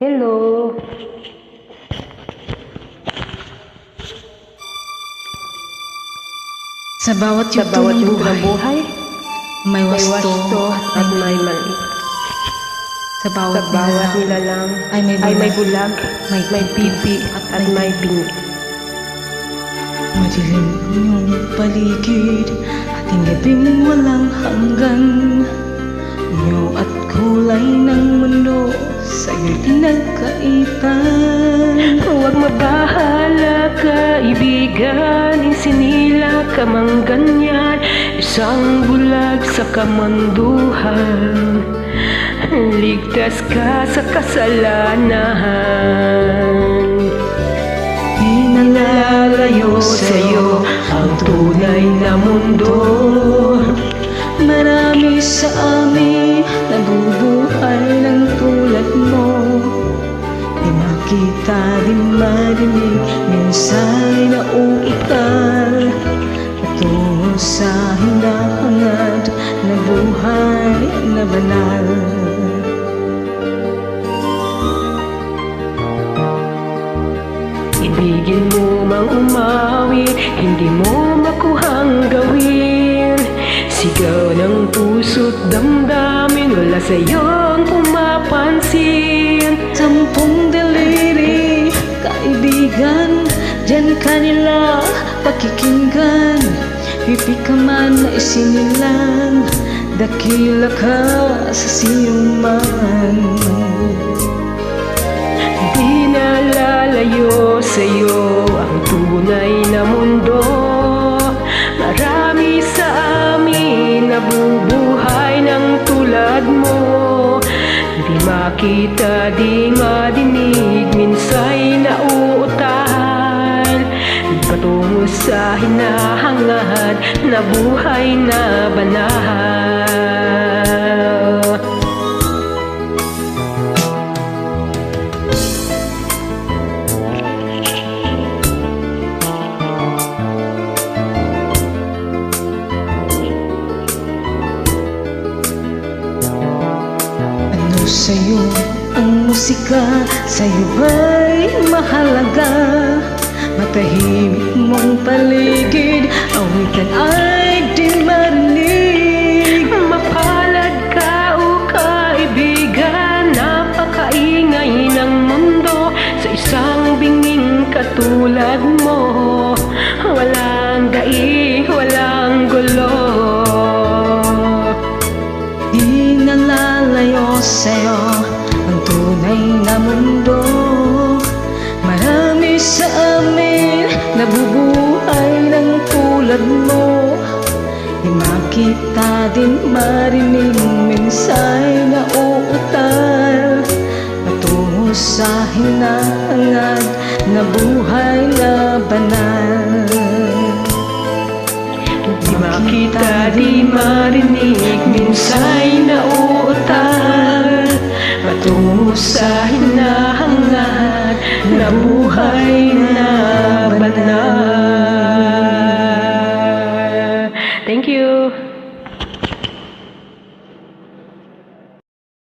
Hello. Sa bawat yugto ng buhay, may wasto at may mali. Sa bawat nilalang ay may bulag, may pipi at may bingi. Madilim yung paligid, ating gabing walang hanggan. Inyo at kulay ng mundo, sa'yo'y pinagkaitan. Huwag mabahala, kaibigan, insinila ka mang ganyan. Isang bulag sa kamanduhan, ligtas ka sa kasalanan. Pinalalayo sa'yo ang tunay na mundo. Marami sa amin nabubuhay ng tulad mo. Di makita, di marinig, minsa'y nauutal patungo sa hinahangad na buhay na banal. Ibigin mo mang umawi, hindi mo makuhang gawin. Sigaw ng puso't damdamin, wala sa'yong pumapansin. Sampung daliri, kaibigan, diyan kanila pakikinggan. Pipi ka man na isinilang, dakila ka sa sinuman. Di nalalayo sa'yo ang tunay na mundo. Marami sa amin nabubuhay ng tulad mo. Di makita, di madinig, minsa'y nauutal patungo sa hinahangad na buhay na banal. Sa'yo ang musika, sa'yo ba'y mahalaga? Matahimik mong paligid, awitan ay di marinig. Mapalad ka o kaibigan, napakaingay ng mundo. Sa isang binging katulad mo, walang daig, walang gulo. Di nalalayo sa'yo ang tunay na mundo. Marami sa amin nabubuhay ng tulad mo. Di makita, di marinig, minsa'y nauutal patungo sa hinahangad na buhay na banal. Di makita, di marinig, minsa'y nauutal patungo sa hinahangad na buhay na